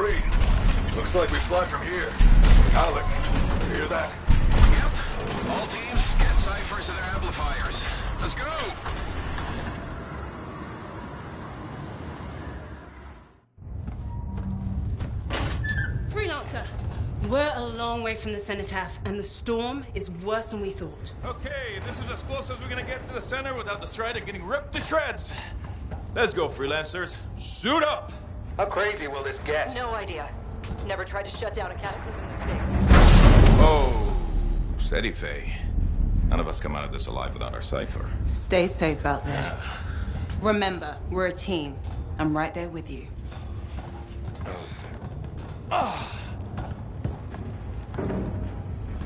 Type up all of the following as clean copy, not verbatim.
free. Looks like we fly from here. Alec, you hear that? Yep. All teams, get ciphers to their amplifiers. Let's go! Freelancer! We're a long way from the cenotaph, and the storm is worse than we thought. Okay, this is as close as we're gonna get to the center without the Strider getting ripped to shreds. Let's go, freelancers. Suit up! How crazy will this get? No idea. Never tried to shut down a cataclysm this big. Oh, steady, Faye. None of us come out of this alive without our cipher. Stay safe out there. Remember, we're a team. I'm right there with you.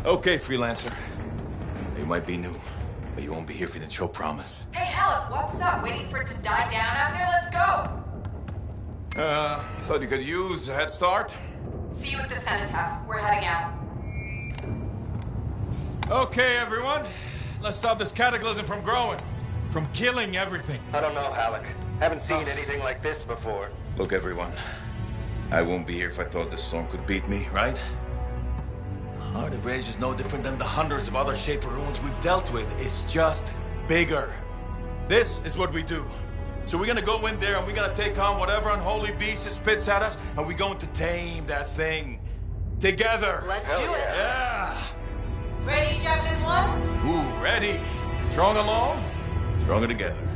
Okay, freelancer. You might be new, but you won't be here if you didn't show promise. Hey, Alec, what's up? Waiting for it to die down out there? Let's go! Thought you could use a head start. See you at the cenotaph. We're heading out. Okay, everyone. Let's stop this cataclysm from growing. From killing everything. I don't know, Alec. Haven't seen anything like this before. Look, everyone. I won't be here if I thought this storm could beat me, right? Heart of Rage is no different than the hundreds of other Shaper ruins we've dealt with. It's just bigger. This is what we do. So we're gonna go in there and we're gonna take on whatever unholy beast it spits at us, and we're going to tame that thing. Together. Let's do it. Yeah. Ready, Javelin 1? Ooh, ready. Strong alone, stronger together.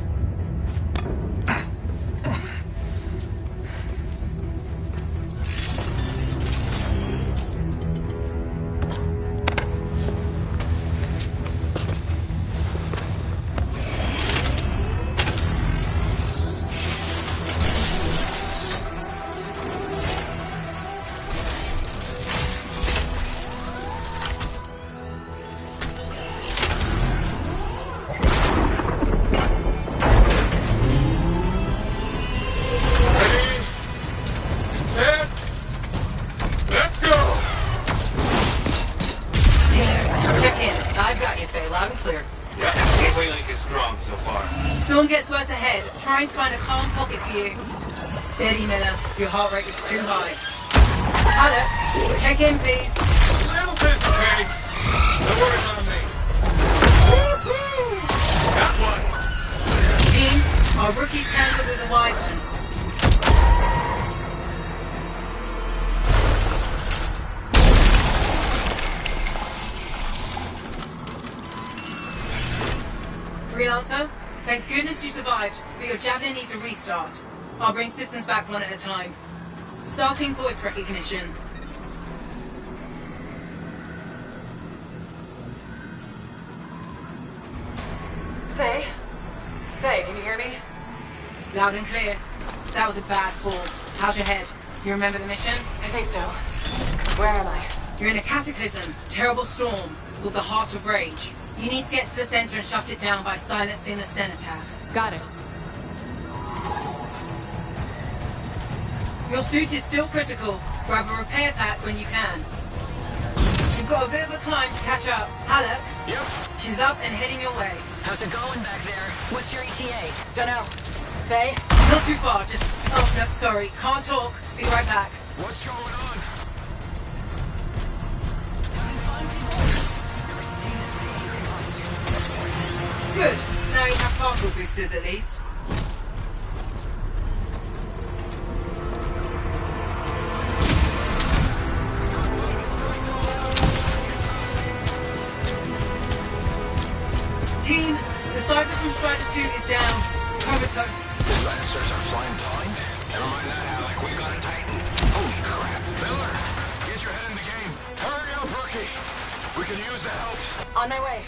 Storm gets worse ahead. Trying to find a calm pocket for you. Steady, Miller. Your heart rate is too high. Alec, check in, please. A little busy, Kay. No worries on me. Woo-hoo! Got one. Team, our rookies handled with a wyvern. Freelancer, thank goodness you survived, but your Javelin needs a restart. I'll bring systems back one at a time. Starting voice recognition. Faye? Faye, can you hear me? Loud and clear. That was a bad fall. How's your head? You remember the mission? I think so. Where am I? You're in a cataclysm, terrible storm, called the Heart of Rage. You need to get to the center and shut it down by silencing the cenotaph. Got it. Your suit is still critical. Grab a repair pack when you can. You've got a bit of a climb to catch up. Alec? Yep. She's up and heading your way. How's it going back there? What's your ETA? Dunno. Faye? Not too far, just... Oh, no, sorry. Can't talk. Be right back. What's going on? Good. Now you have partial boosters at least. Team, the Cypher from Strider 2 is down. Comatose. The Lancers are flying blind? Never mind that, Alec. We've got a Titan. Holy crap. Miller, get your head in the game. Hurry up, rookie. We can use the help. On my way.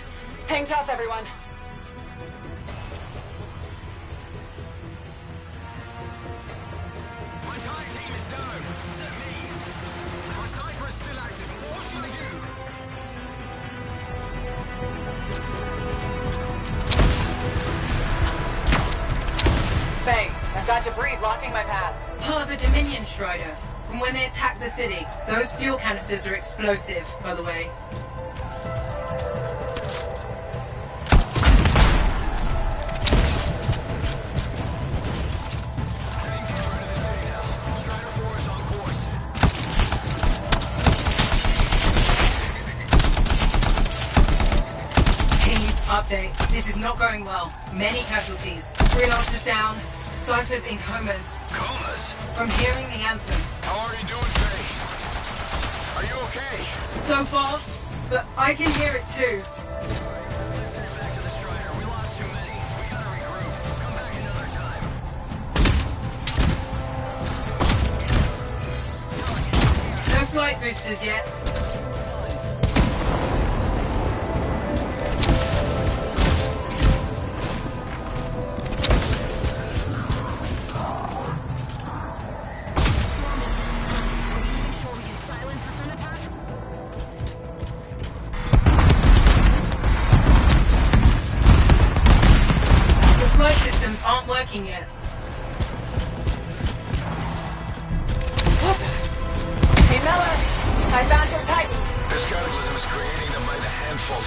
Hang tough, everyone. My TIE team is down. Is that me? My cipher is still active. What should I do? Faye, I've got debris blocking my path. Part of the Dominion Strider. From when they attacked the city. Those fuel canisters are explosive, by the way. update. This is not going well. Many casualties. Freelancers down. Cypher's in comas. Comas? From hearing the anthem. How are you doing, Faye? Are you okay? So far, but I can hear it too. Let's head back to the Strider. We lost too many. We gotta regroup. Come back another time. No flight boosters yet. The flight systems aren't working yet. Hey, Miller. I found your Titan. This cataclysm is creating them by the handful.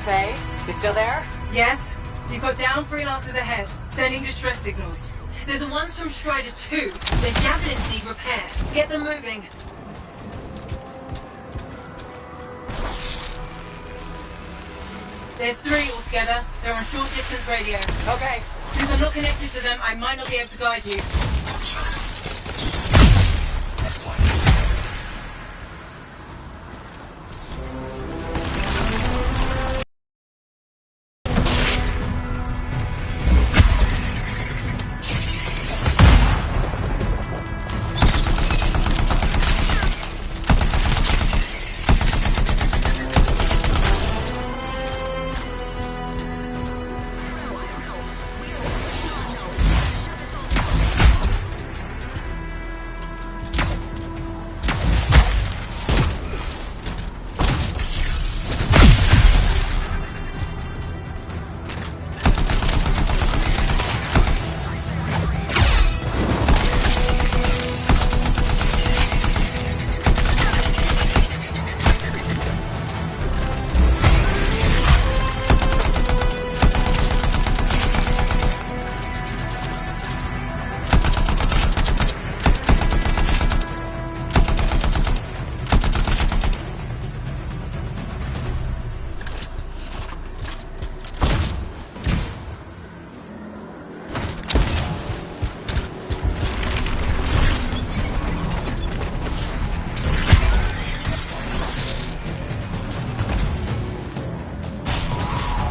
Faye, you still there? Yes? You've got down freelancers ahead, sending distress signals. They're the ones from Strider 2. Their javelins need repair. Get them moving. There's 3 altogether. They're on short distance radio. Okay. Since I'm not connected to them, I might not be able to guide you.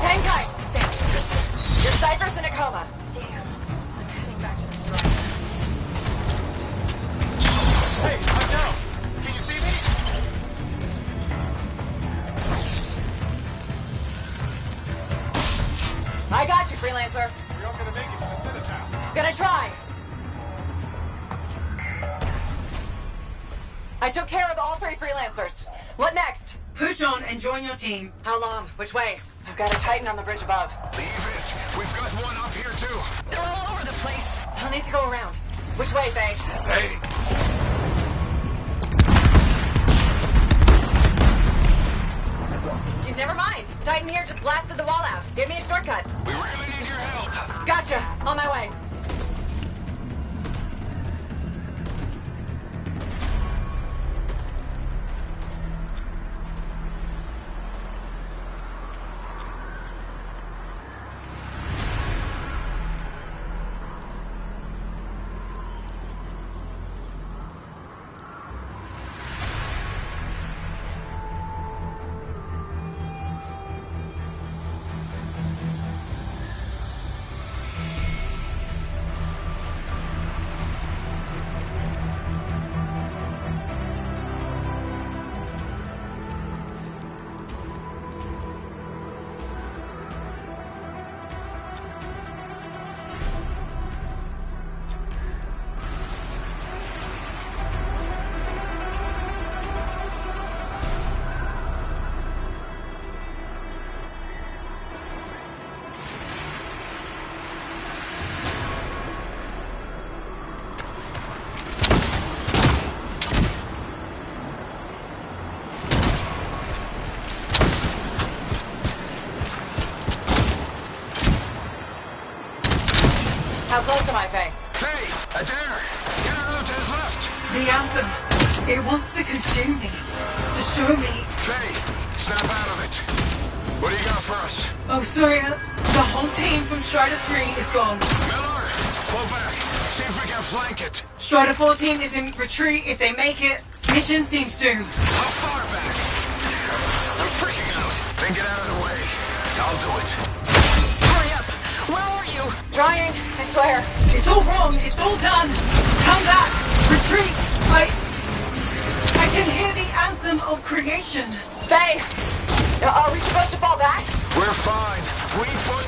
Hang tight. Your Cypher's in a coma. Damn. I'm heading back to the Strider. Hey, I'm down. Can you see me? I got you, Freelancer. We aren't gonna make it to the cenotaph. Gonna try. I took care of all 3 Freelancers. What next? Push on and join your team. How long? Which way? I've got a Titan on the bridge above. Leave it. We've got one up here, too. They're all over the place. I'll need to go around. Which way, Faye? Hey, Never mind. Titan here just blasted the wall out. Give me a shortcut. We really need your help. Gotcha. On my way. How close am I, Faye? Faye, Adair, get out to his left. The anthem. It wants to consume me. To show me. Faye, snap out of it. What do you got for us? Oh, sorry, the whole team from Strider 3 is gone. Miller, pull back. See if we can flank it. Strider 14 is in retreat. If they make it, mission seems doomed. How far back? I'm freaking out. Then get out of the way. I'll do it. Hurry up! Where are you? Trying, I swear. It's all wrong. It's all done. Come back. Retreat. I can hear the anthem of creation. Faye! Are we supposed to fall back? We're fine. We put...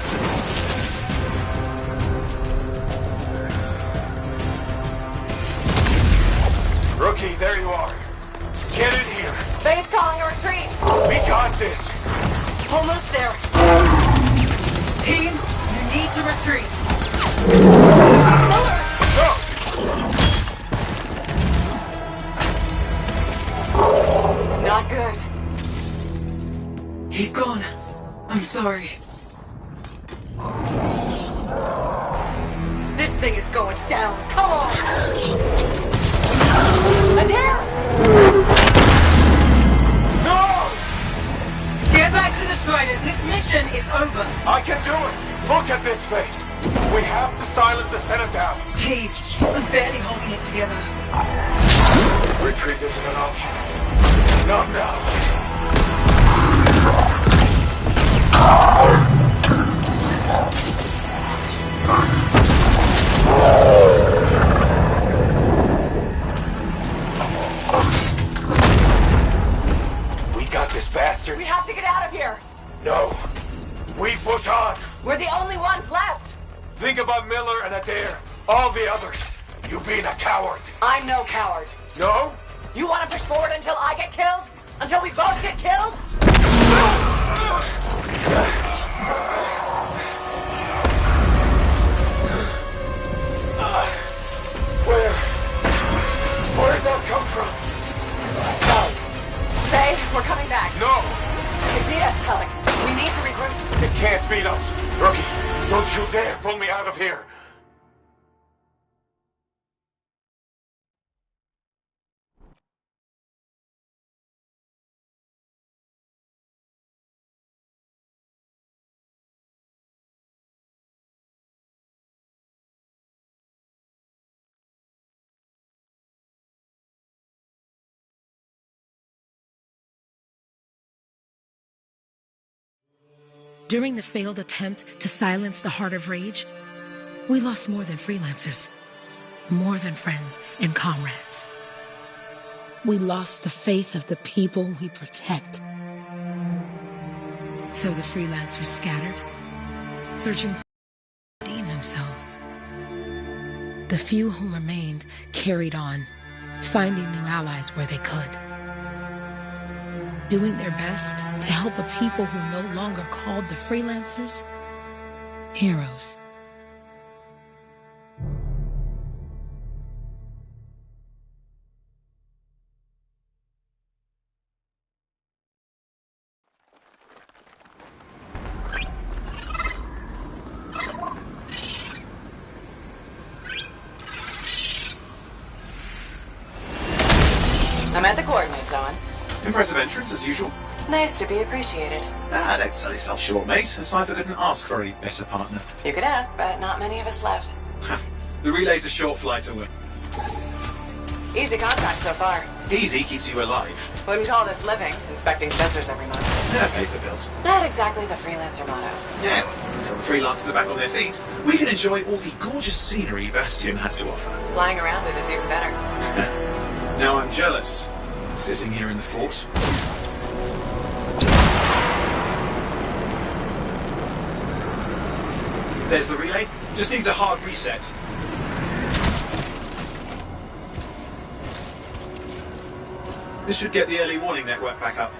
Rookie, there you are. Get in here. Faye's calling a retreat. We got this. Almost there. Team, you need to retreat. Miller! Go! Not good. He's gone. I'm sorry. This thing is going down. Come on! Adair! No! Get back to the Strider. This mission is over. I can do it. Look at this thing. We have to silence the Cenotaph. Please, I'm barely holding it together. Retreat isn't an option. Not now. We got this bastard. We have to get out of here. No. We push on. We're the only ones left. Think about Miller and Adair. All the others. You being a coward. I'm no coward. No? You want to push forward until I get killed? Until we both get killed? Where'd that come from? Faye, we're coming back. No! They beat us, Alec. We need to regroup. It can't beat us. Rookie, don't you dare pull me out of here. During the failed attempt to silence the Heart of Rage, we lost more than freelancers, more than friends and comrades. We lost the faith of the people we protect. So the freelancers scattered, searching for to redeem themselves. The few who remained carried on, finding new allies where they could. Doing their best to help a people who no longer called the freelancers heroes. I'm at the coordinate zone. Impressive entrance, as usual. Nice to be appreciated. Don't sell yourself short, mate. Cypher couldn't ask for a better partner. You could ask, but not many of us left. The relay's a short flight away. Easy contract so far. Easy keeps you alive. Wouldn't call this living, inspecting sensors every month. Yeah, pays the bills. Not exactly the freelancer motto. Yeah, so the freelancers are back on their feet. We can enjoy all the gorgeous scenery Bastion has to offer. Flying around it is even better. Now I'm jealous. Sitting here in the fort. There's the relay. Just needs a hard reset. This should get the early warning network back up.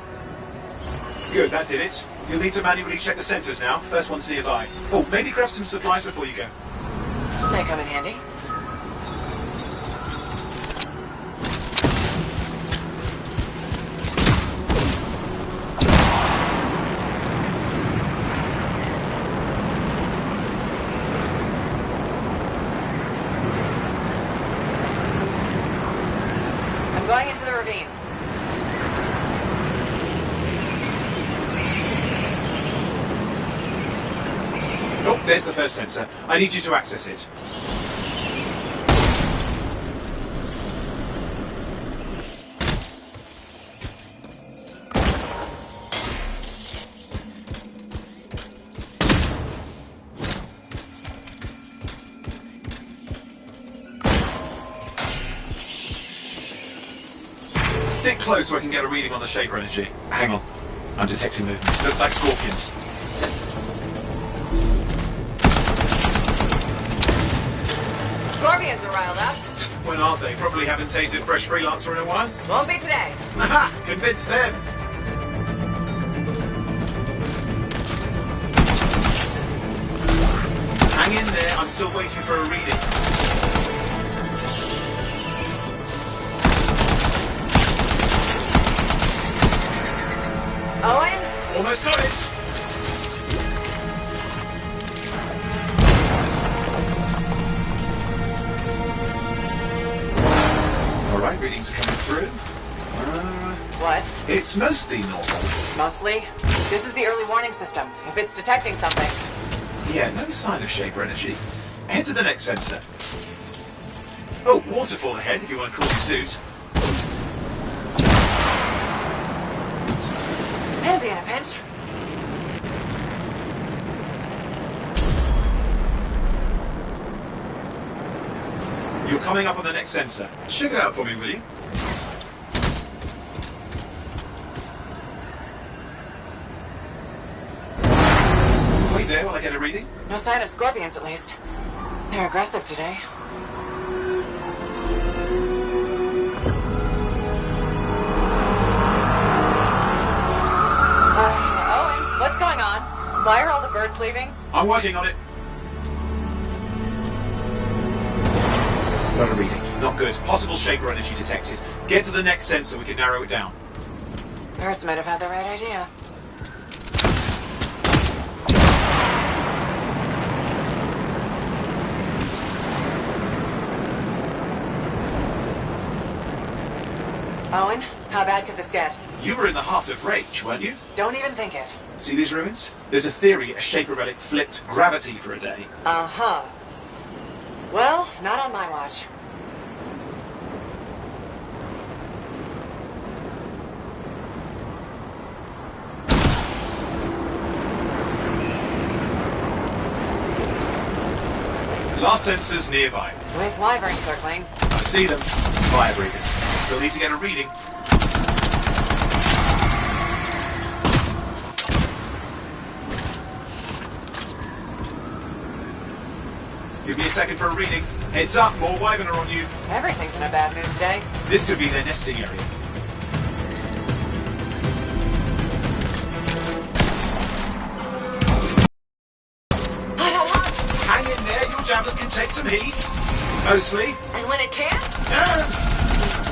Good, that did it. You'll need to manually check the sensors now. First one's nearby. Oh, maybe grab some supplies before you go. May come in handy. I'm going into the ravine. There's the first sensor. I need you to access it. Stick close so I can get a reading on the Shaper energy. Hang on. I'm detecting movement. Looks like scorpions. Scorpions are riled up. When aren't they? Probably haven't tasted fresh freelancer in a while. Won't be today. Aha! Convince them! Hang in there, I'm still waiting for a reading. Owen? Almost got it! Alright, readings are coming through. What? It's mostly normal. Mostly. This is the early warning system. If it's detecting something. Yeah, no sign of Shaper energy. Head to the next sensor. Oh, waterfall ahead if you want to cool your suit. Handy in a pinch. You're coming up on the next sensor. Check it out for me, will you? Wait there while I get a reading. No sign of scorpions, at least. They're aggressive today. Owen, what's going on? Why are all the birds leaving? I'm working on it. Got a reading. Not good. Possible Shaper energy detected. Get to the next sensor, we can narrow it down. Birds might have had the right idea. Owen, how bad could this get? You were in the heart of Rage, weren't you? Don't even think it. See these ruins? There's a theory a Shaper relic flipped gravity for a day. Uh-huh. Well, not on my watch. Last sensor's nearby. With wyverns circling. I see them. Fire breathers. Still need to get a reading. Give me a second for a reading. Heads up, more wyvern are on you. Everything's in a bad mood today. This could be their nesting area. I don't want. Hang in there, your javelin can take some heat. Mostly. And when it can't?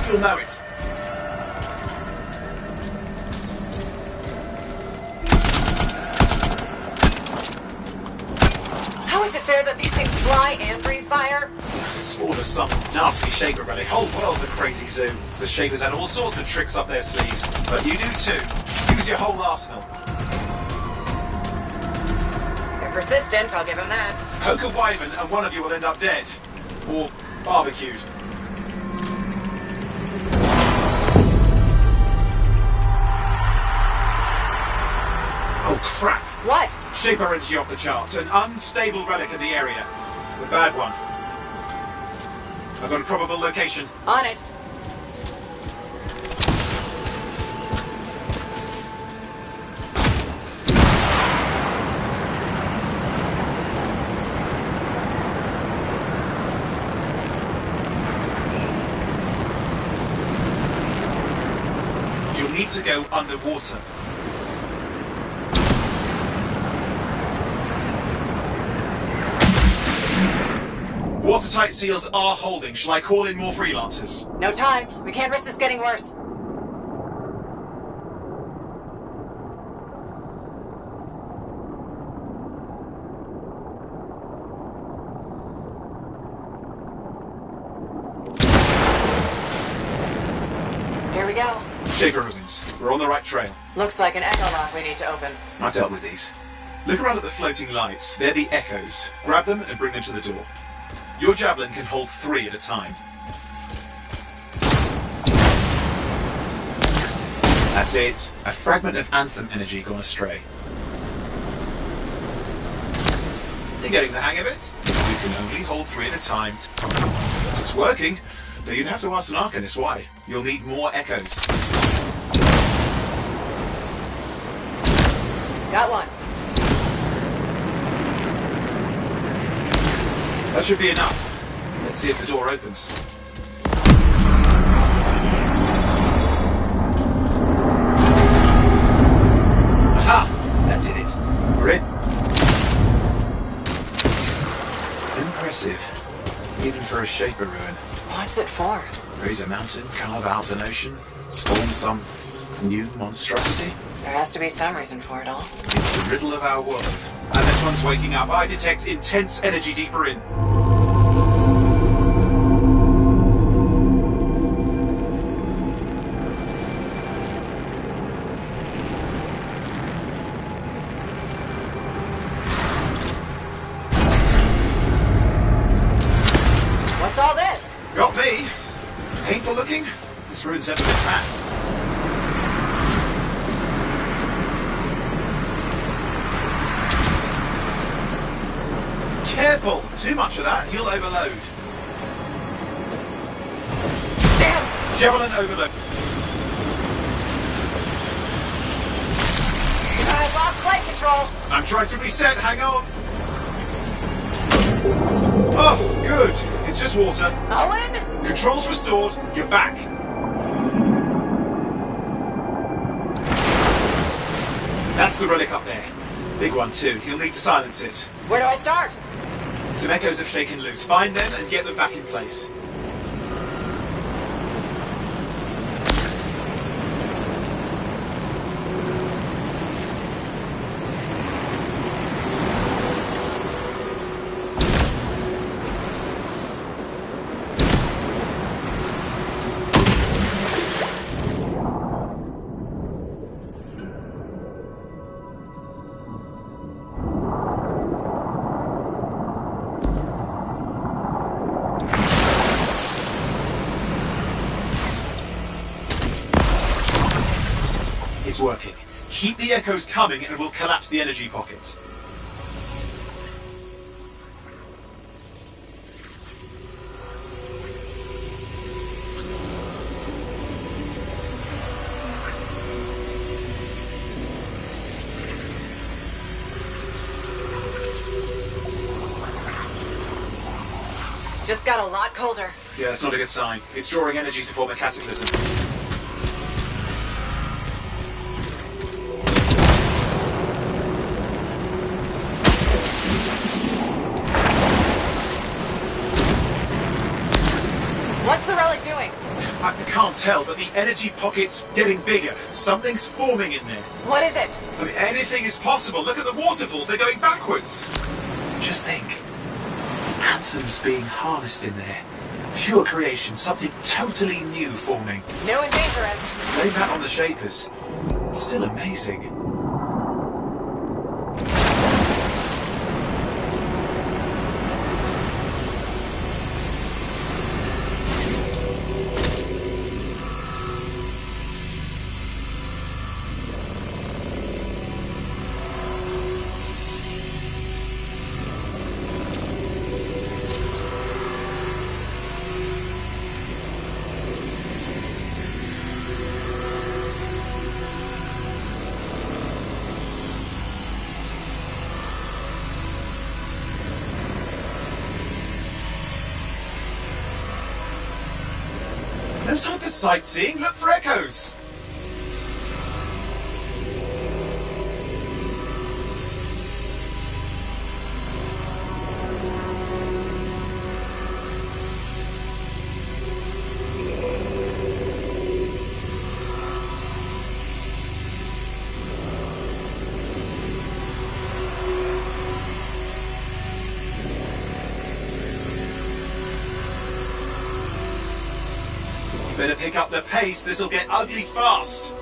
You'll know it. How is it fair that these things fly and breathe fire? Spawn of some nasty Shaper relic. Whole world's a crazy zoo. The Shapers had all sorts of tricks up their sleeves. But you do too. Use your whole arsenal. They're persistent, I'll give them that. Poke a wyvern and one of you will end up dead. Or barbecued. Oh crap! What? Shaper energy off the charts. An unstable relic in the area. The bad one. I've got a probable location. On it. You'll need to go underwater. Watertight seals are holding. Shall I call in more freelancers? No time. We can't risk this getting worse. Here we go. Shaper ruins. We're on the right trail. Looks like an echo lock we need to open. I've dealt with these. Look around at the floating lights. They're the echoes. Grab them and bring them to the door. Your javelin can hold 3 at a time. That's it. A fragment of Anthem energy gone astray. You're getting the hang of it. So you can only hold 3 at a time. It's working, but you'd have to ask an Arcanist why. You'll need more echoes. Got one. That should be enough. Let's see if the door opens. Aha! That did it. We're in. Impressive. Even for a Shaper ruin. What's it for? Raise a mountain, carve out an ocean, spawn some new monstrosity. There has to be some reason for it all. It's the riddle of our world. And this one's waking up. I detect intense energy deeper in. What's all this? Got me. Painful looking. This ruin's never been hacked. Careful! Too much of that, you'll overload. Damn! Javelin overload. I lost flight control. I'm trying to reset, hang on. Oh, good. It's just water. Owen? Controls restored, you're back. That's the relic up there. Big one too, you'll need to silence it. Where do I start? Some echoes have shaken loose. Find them and get them back in place. It's working. Keep the echoes coming and we'll collapse the energy pocket. Just got a lot colder. Yeah, that's not a good sign. It's drawing energy to form a cataclysm. What's the relic doing? I can't tell, but the energy pocket's getting bigger. Something's forming in there. What is it? I mean, anything is possible. Look at the waterfalls, they're going backwards. Just think. Anthem's being harnessed in there. Pure creation, something totally new forming. New and dangerous. Blame that on the Shapers. It's still amazing. No time for sightseeing, look for echoes! Better pick up the pace, this'll get ugly fast.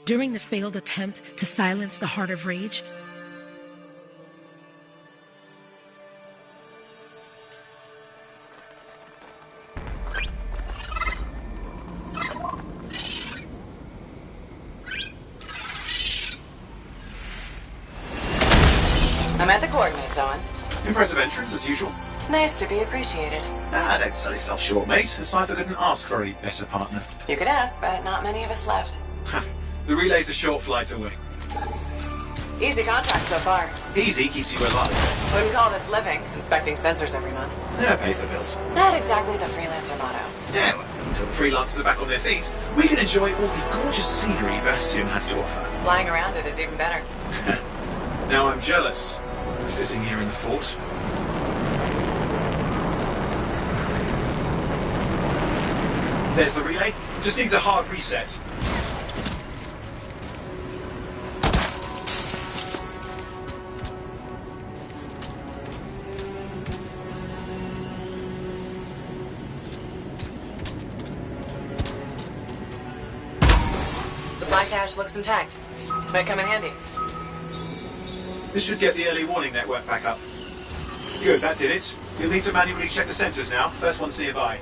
During the failed attempt to silence the Heart of Rage, I'm at the coordinates, Owen. Impressive entrance, as usual. Nice to be appreciated. Don't sell yourself short, mate. Cypher couldn't ask for a better partner. You could ask, but not many of us left. The relay's a short flight away. Easy contract so far. Easy keeps you alive. Wouldn't call this living, inspecting sensors every month. Yeah, pays the bills. Not exactly the freelancer motto. Yeah, well, until the freelancers are back on their feet, we can enjoy all the gorgeous scenery Bastion has to offer. Flying around it is even better. Now I'm jealous, sitting here in the fort. There's the relay. Just needs a hard reset. Supply cache looks intact. Might come in handy. This should get the early warning network back up. Good, that did it. You'll need to manually check the sensors now. First one's nearby.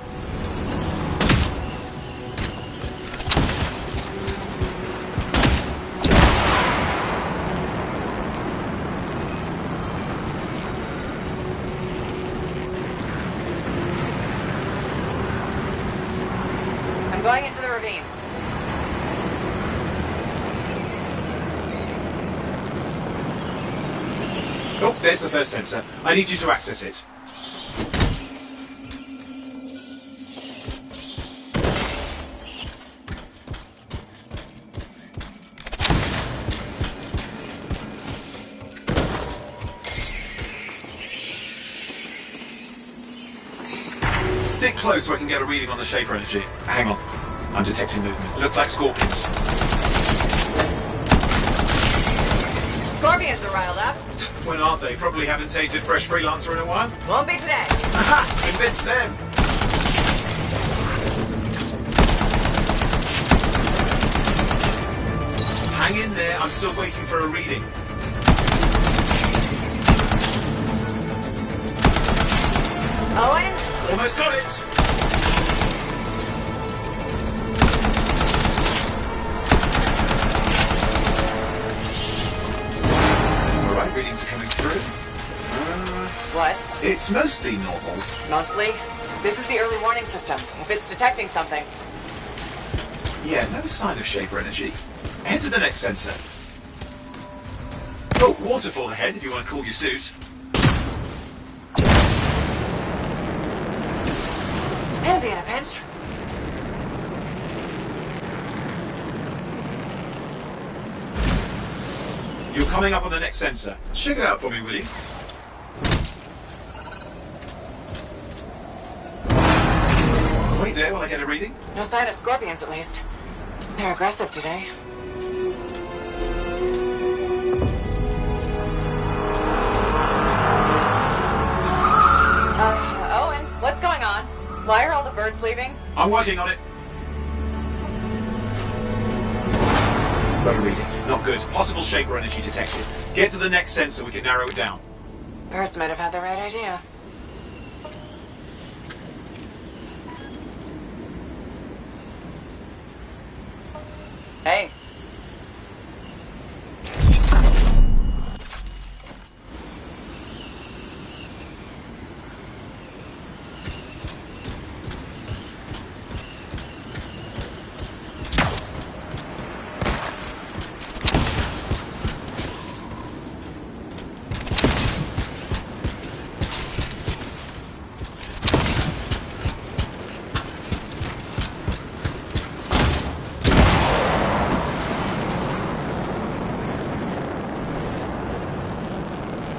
I'm going into the ravine. Oh, there's the first sensor. I need you to access it. Stick close so I can get a reading on the Shaper energy. Hang on. I'm detecting movement. Looks like scorpions. Scorpions are riled up. When aren't they? Probably haven't tasted fresh freelancer in a while. Won't be today. Aha! Convince them! Hang in there, I'm still waiting for a reading. Owen? Almost got it! Alright, readings are coming through. What? It's mostly normal. Mostly? This is the early warning system. If it's detecting something. Yeah, no sign of Shaper energy. Head to the next sensor. Oh, waterfall ahead if you want to cool your suit. Handy in a pinch. You're coming up on the next sensor. Check it out for me, will you? Wait there while I get a reading. No sign of scorpions, at least. They're aggressive today. Owen, what's going on? Why are all the birds leaving? I'm working on it. Got a reading. Not good. Possible Shaper energy detected. Get to the next sensor, we can narrow it down. Birds might have had the right idea. Hey.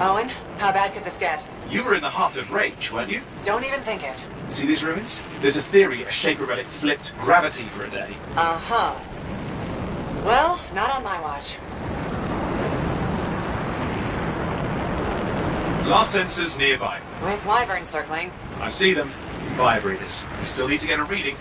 Owen, how bad could this get? You were in the heart of Rage, weren't you? Don't even think it. See these ruins? There's a theory a Shaper relic flipped gravity for a day. Uh-huh. Well, not on my watch. Last sensors nearby. With wyverns circling. I see them. Vibrators. We still need to get a reading.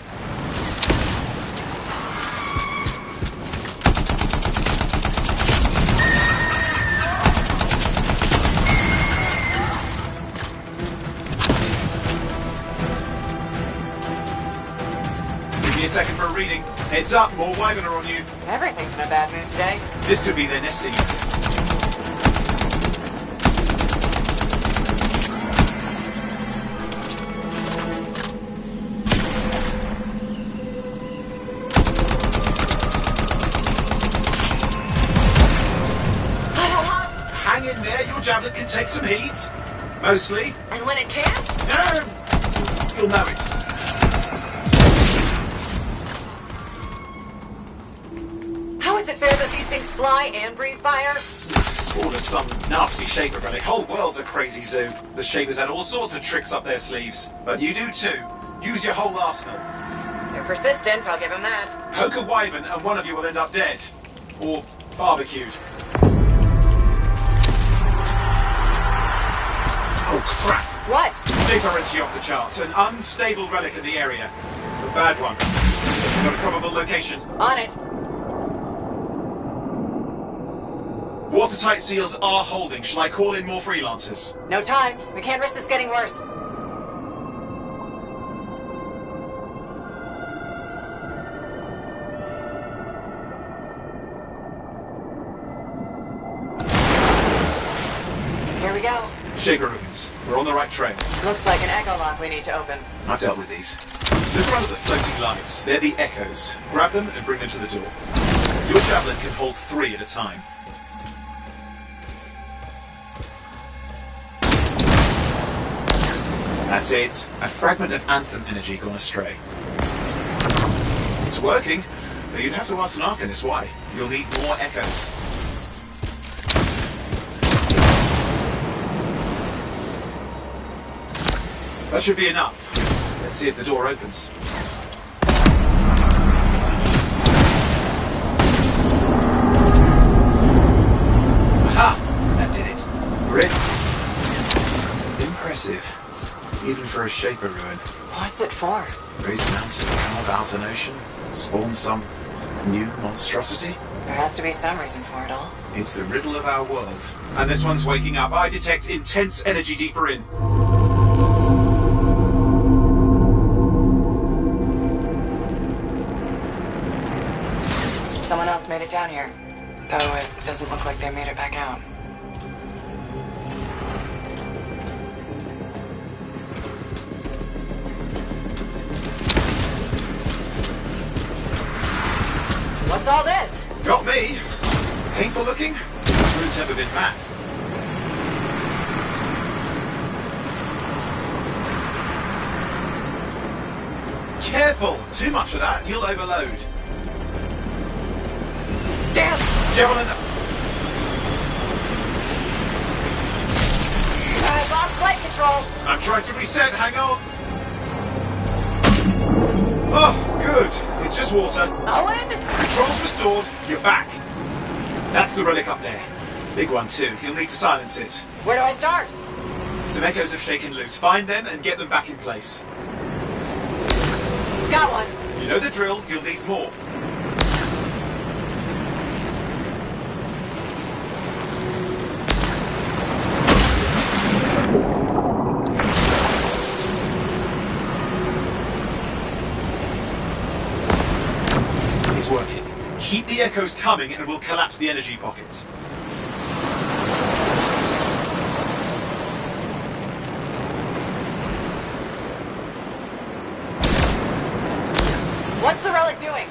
second for a reading. Heads up, more Wyvern are on you. Everything's in a bad mood today. This could be their nesting. Hang in there, your javelin can take some heat. Mostly. And when it can't? You'll know it. How is it fair that these things fly and breathe fire? Spawn of some nasty Shaper relic. Whole world's a crazy zoo. The Shapers had all sorts of tricks up their sleeves. But you do too. Use your whole arsenal. They're persistent, I'll give them that. Poke a Wyvern and one of you will end up dead. Or barbecued. Oh crap! What? Shaper energy off the charts. An unstable relic in the area. A bad one. Got a probable location. On it. Watertight seals are holding. Shall I call in more freelancers? No time. We can't risk this getting worse. Here we go. Shaper ruins. We're on the right trail. Looks like an echo lock we need to open. I've dealt with these. Look around at the floating lights. They're the echoes. Grab them and bring them to the door. Your javelin can hold 3 at a time. That's it. A fragment of Anthem energy gone astray. It's working, but you'd have to ask an Arcanist why. You'll need more echoes. That should be enough. Let's see if the door opens. Aha! That did it. Great. Impressive. Even for a Shaper ruin. What's it for? Raise a mountain, carve out an ocean, spawn some new monstrosity? There has to be some reason for it all. It's the riddle of our world. And this one's waking up. I detect intense energy deeper in. Someone else made it down here. Though it doesn't look like they made it back out. What's all this? Got me. Painful looking? This room's never been mapped. Careful! Too much of that, you'll overload. Damn! Javelin! I lost flight control! I'm trying to reset, hang on! Oh, good. It's just water. Owen? Controls restored, you're back. That's the relic up there. Big one too, you'll need to silence it. Where do I start? Some echoes have shaken loose. Find them and get them back in place. Got one. You know the drill, you'll need more. It's working. Keep the echoes coming and we'll collapse the energy pocket. What's the relic doing?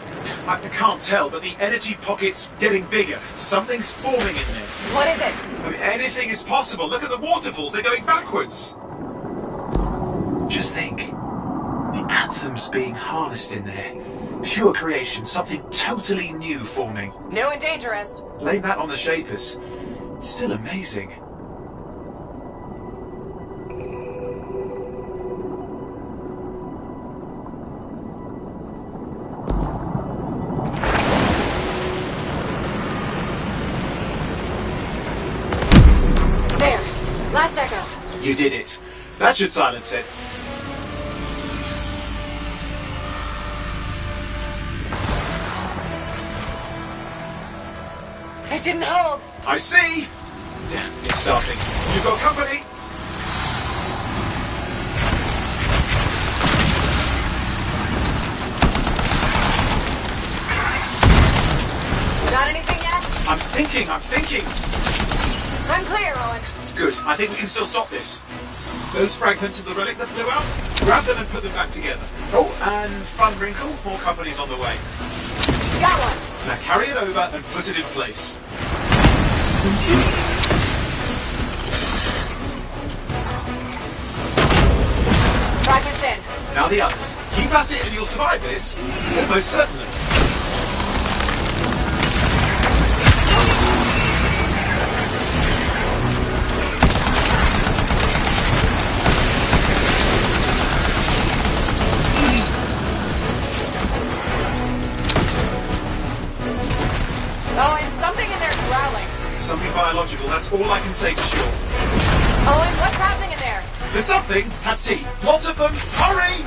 I can't tell, but the energy pocket's getting bigger. Something's forming in there. What is it? I mean, anything is possible. Look at the waterfalls, they're going backwards. Just think. The Anthem's being harnessed in there. Pure creation, something totally new forming. New and dangerous. Blame that on the Shapers. It's still amazing. There. Last echo. You did it. That should silence it. It didn't hold. I see! Damn, it's starting. You've got company! Got anything yet? I'm thinking. I'm clear, Owen. Good. I think we can still stop this. Those fragments of the relic that blew out, grab them and put them back together. Oh, and fun wrinkle, more companies on the way. Got one. Now carry it over and put it in place. Fragments in. Now the others. Keep at it and you'll survive this. Almost certainly. Owen, something in there's growling. Something biological, that's all I can say for sure. Owen, what's happening in there? The something has teeth. Lots of them. Hurry!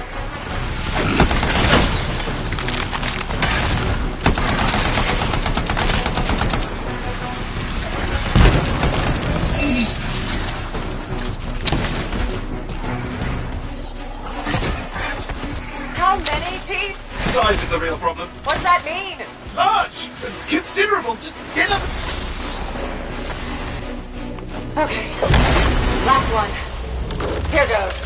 How many teeth? Size is the real problem. What's that mean? Large! Considerable! Just get up! Okay. Last one. Here goes.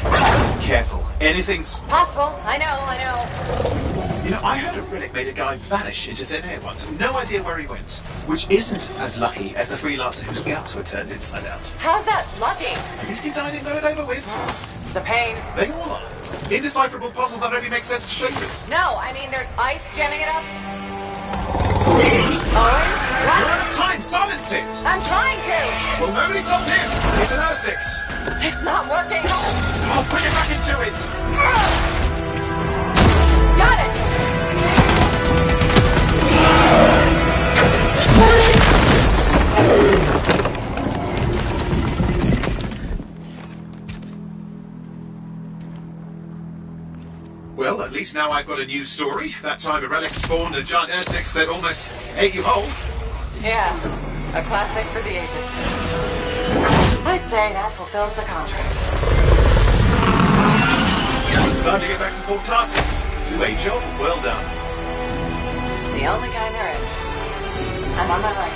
Careful. Anything's... Possible. I know. You know, I heard a relic made a guy vanish into thin air once. No idea where he went. Which isn't as lucky as the freelancer whose guts were turned inside out. How's that lucky? At least he died and got it over with. This is a pain. They all are. Indecipherable puzzles that only make sense to shapers. No, I mean there's ice jamming it up. Owen? You're What? out of time! Silence it! I'm trying to. Well, nobody told him! It's an R6! It's not working. Oh, put it back into it! Got it. Well, at least now I've got a new story. That time a relic spawned a giant R6 that almost ate you whole. Yeah, a classic for the ages. I'd say that fulfills the contract. Time to get back to Fort Tarsus. Two-way job, well done. The only kind there is. I'm on my way.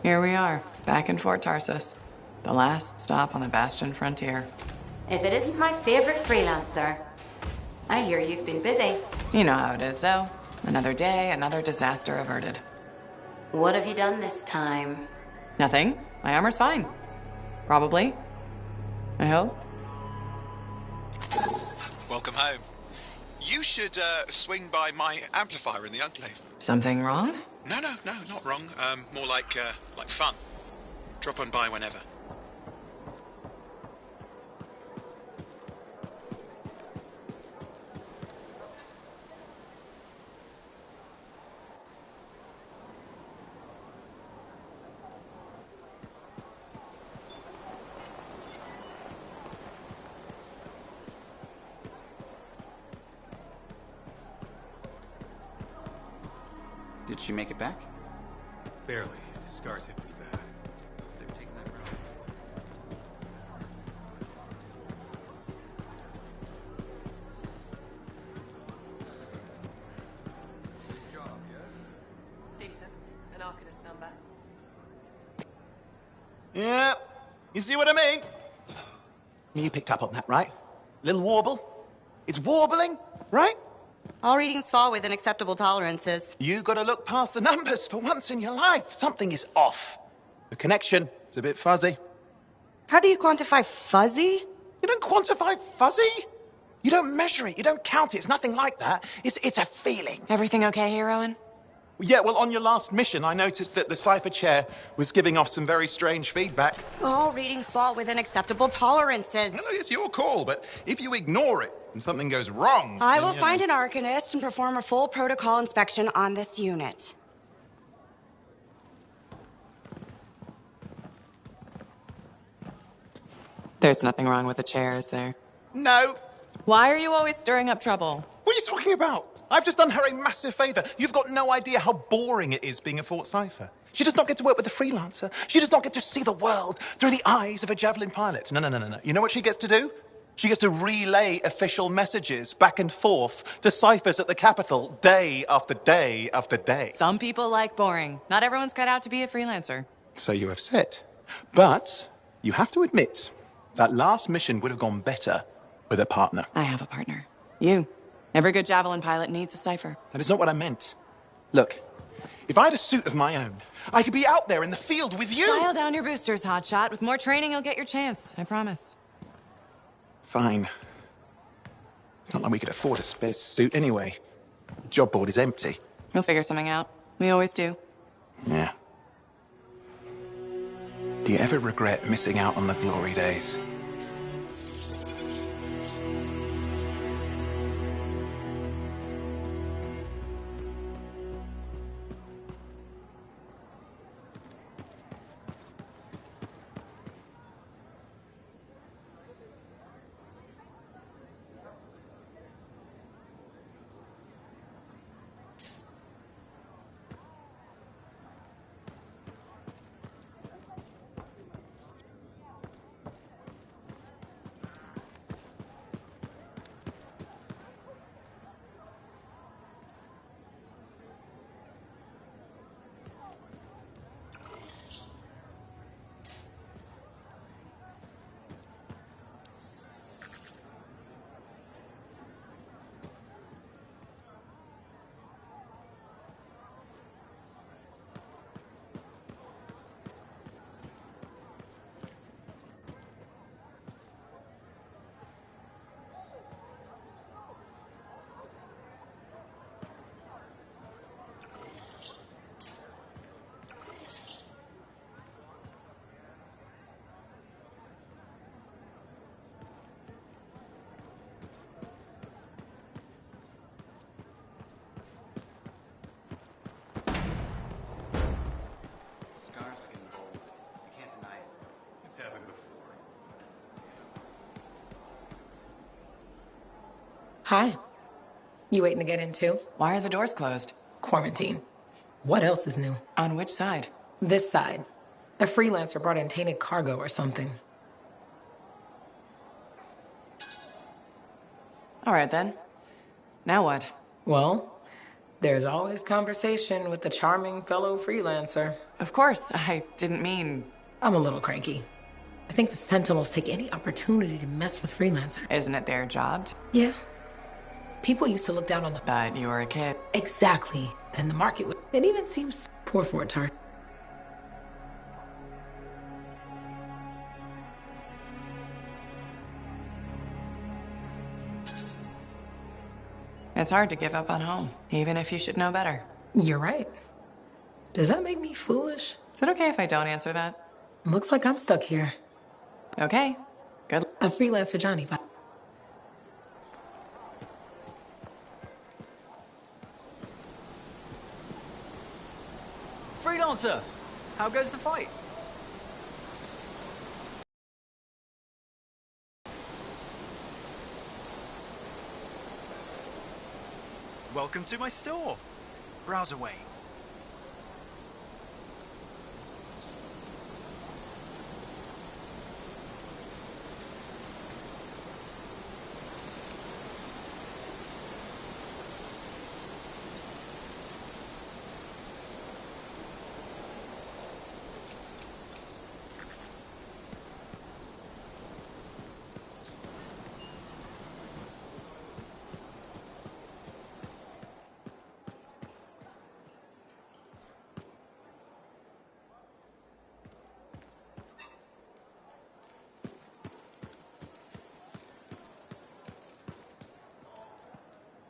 Here we are, back in Fort Tarsus. The last stop on the Bastion frontier. If it isn't my favorite freelancer. I hear you've been busy. You know how it is, though. Another day, another disaster averted. What have you done this time? Nothing. My armor's fine. Probably. I hope. Welcome home. You should swing by my amplifier in the Enclave. Something wrong? No, not wrong. More like fun. Drop on by whenever. Did she make it back? Barely. Scars hit pretty bad. They're taking that road. Job, yes? Decent. An Arcanist number. Yeah, you see what I mean? You picked up on that, right? Little warble? It's warbling, right? All readings fall within acceptable tolerances. You gotta look past the numbers for once in your life. Something is off. The connection is a bit fuzzy. How do you quantify fuzzy? You don't quantify fuzzy? You don't measure it, you don't count it, it's nothing like that. It's a feeling. Everything okay here, Owen? Yeah, well, on your last mission, I noticed that the Cypher Chair was giving off some very strange feedback. All readings fall within acceptable tolerances. Well, it's your call, but if you ignore it and something goes wrong... I will find an Arcanist and perform a full protocol inspection on this unit. There's nothing wrong with the chair, is there? No. Why are you always stirring up trouble? What are you talking about? I've just done her a massive favor. You've got no idea how boring it is being a Fort Cypher. She does not get to work with a freelancer. She does not get to see the world through the eyes of a Javelin pilot. No. You know what she gets to do? She gets to relay official messages back and forth to ciphers at the Capitol day after day after day. Some people like boring. Not everyone's cut out to be a freelancer. So you have said. But you have to admit, that last mission would have gone better with a partner. I have a partner. You. Every good Javelin pilot needs a cipher. That is not what I meant. Look, if I had a suit of my own, I could be out there in the field with you. Dial down your boosters, hotshot. With more training, you'll get your chance. I promise. Fine. It's not like we could afford a spare suit anyway. The job board is empty. We'll figure something out. We always do. Yeah. Do you ever regret missing out on the glory days? Hi. You waiting to get in too? Why are the doors closed? Quarantine. What else is new? On which side? This side. A freelancer brought in tainted cargo or something. All right, then. Now what? Well, There's always conversation with the charming fellow freelancer. Of course, I didn't mean... I'm a little cranky. I think the Sentinels take any opportunity to mess with freelancers. Isn't it their job? Yeah. People used to look down on the... But you were a kid. Exactly. And the market would... It even seems poor for a tart. It's hard to give up on home, even if you should know better. You're right. Does that make me foolish? Is it okay if I don't answer that? Looks like I'm stuck here. Okay. Good. A freelancer Johnny. Bye. Freelancer, how goes the fight? Welcome to my store. Browse away.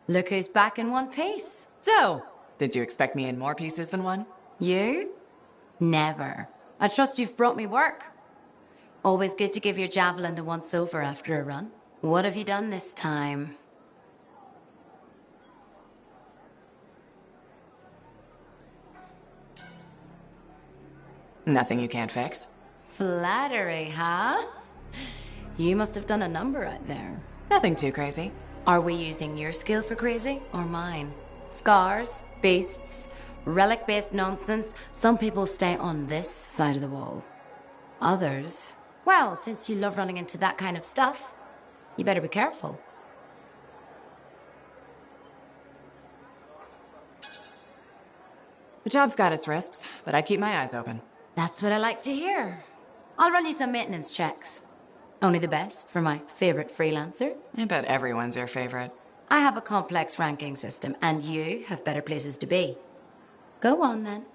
Look who's back in one piece. So, did you expect me in more pieces than one? You? Never. I trust you've brought me work. Always good to give your javelin the once-over after a run. What have you done this time? Nothing you can't fix. Flattery, huh? You must have done a number out there. Nothing too crazy. Are we using your skill for crazy or mine? Scars, beasts, relic-based nonsense. Some people stay on this side of the wall. Others, well, since you love running into that kind of stuff, you better be careful. The job's got its risks, but I keep my eyes open. That's what I like to hear. I'll run you some maintenance checks. Only the best for my favorite freelancer. I bet everyone's your favorite. I have a complex ranking system, and you have better places to be. Go on, then.